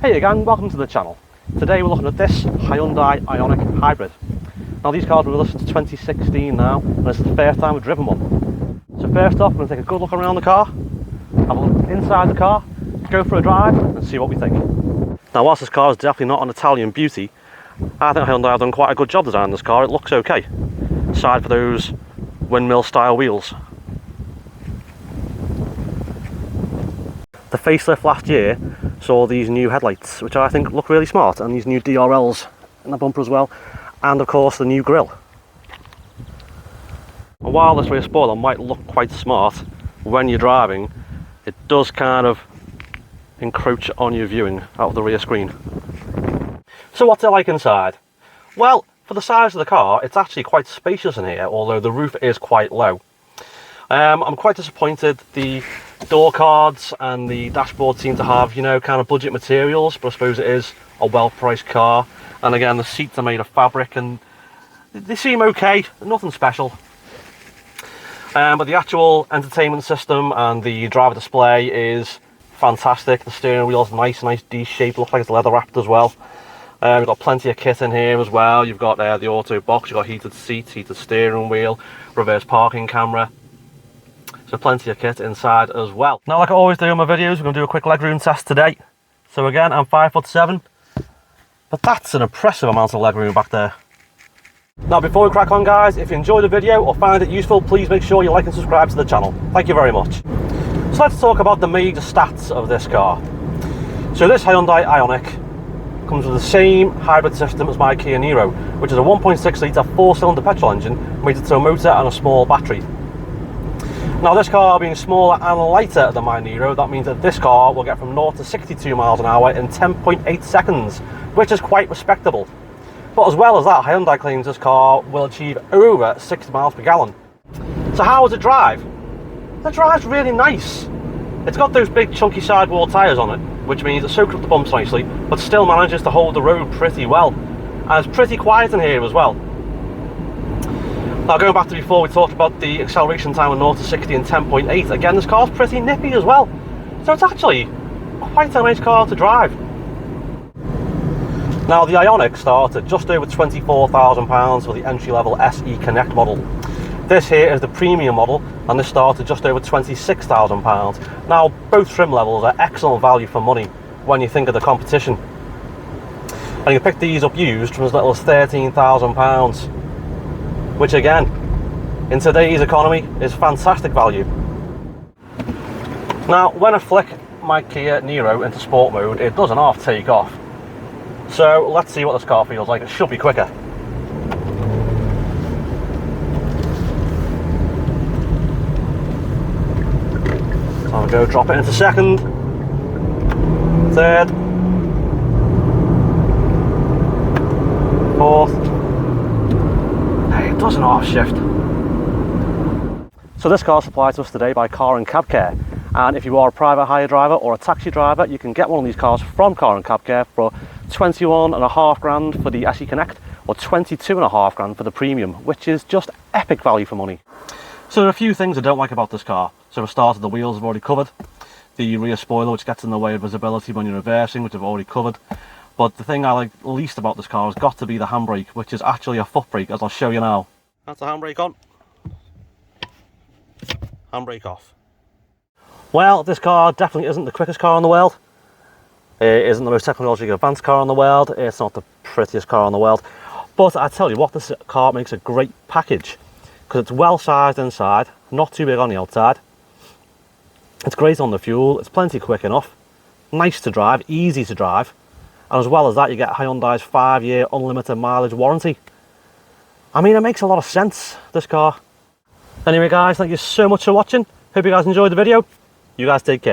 Hey again, welcome to the channel. Today we're looking at this Hyundai Ioniq hybrid. Now these cars were with us since 2016 now, and this is the first time we've driven one. So first off, we're going to take a good look around the car, have a look inside the car, go for a drive and see what we think. Now whilst this car is definitely not an Italian beauty, I think Hyundai have done quite a good job designing this car. It looks okay, aside for those windmill style wheels. The facelift last year saw these new headlights, which I think look really smart, and these new DRLs in the bumper as well, and of course the new grille. And while this rear spoiler might look quite smart, when you're driving it does kind of encroach on your viewing out of the rear screen. So what's it like inside? Well, for the size of the car, it's actually quite spacious in here, although the roof is quite low. I'm quite disappointed. The door cards and the dashboard seem to have, you know, kind of budget materials, but I suppose it is a well-priced car. And again, the seats are made of fabric and they seem okay, nothing special. But the actual entertainment system and the driver display is fantastic. The steering wheel is nice D shape, looks like it's leather wrapped as well. You've got plenty of kit in here as well. You've got the auto box, you've got heated seats, heated steering wheel, reverse parking camera. So plenty of kit inside as well. Now, like I always do in my videos, we're going to do a quick legroom test today. So again, I'm 5'7", but that's an impressive amount of legroom back there. Now before we crack on guys, if you enjoyed the video or find it useful, please make sure you like and subscribe to the channel. Thank you very much. So let's talk about the major stats of this car. So this Hyundai Ioniq comes with the same hybrid system as my Kia Niro, which is a 1.6 litre 4-cylinder petrol engine mated to a motor and a small battery. Now this car being smaller and lighter than my Niro, that means that this car will get from 0 to 62 miles an hour in 10.8 seconds, which is quite respectable. But as well as that, Hyundai claims this car will achieve over 60 miles per gallon. So how does it drive? The drive's really nice. It's got those big chunky sidewall tyres on it, which means it soaks up the bumps nicely, but still manages to hold the road pretty well. And it's pretty quiet in here as well. Now going back to before, we talked about the acceleration time of 0 to 60 in 10.8. Again, this car's pretty nippy as well. So it's actually quite a nice car to drive. Now the Ioniq starts at just over £24,000 for the entry-level SE Connect model. This here is the premium model, and this starts at just over £26,000. Now both trim levels are excellent value for money when you think of the competition. And you can pick these up used from as little as £13,000. Which again, in today's economy, is fantastic value. Now, when I flick my Kia Niro into sport mode, it doesn't half take off. So let's see what this car feels like. It should be quicker. So I'll go drop it into second, third, fourth. It doesn't half shift. So this car is supplied to us today by Car and Cab Care, and if you are a private hire driver or a taxi driver, you can get one of these cars from Car and Cab Care for 21.5 grand for the SE Connect or 22.5 grand for the premium, which is just epic value for money. So there are a few things I don't like about this car. So for starters, the wheels I've already covered, the rear spoiler which gets in the way of visibility when you're reversing, which I've already covered. But the thing I like least about this car has got to be the handbrake, which is actually a foot brake, as I'll show you now. That's the handbrake on, handbrake off. Well, this car definitely isn't the quickest car in the world. It isn't the most technologically advanced car in the world. It's not the prettiest car in the world. But I tell you what, this car makes a great package, because it's well sized inside, not too big on the outside. It's great on the fuel, it's plenty quick enough, nice to drive, easy to drive. And as well as that, you get Hyundai's 5-year unlimited mileage warranty. I mean, it makes a lot of sense, this car. Anyway guys, thank you so much for watching. Hope you guys enjoyed the video. You guys take care.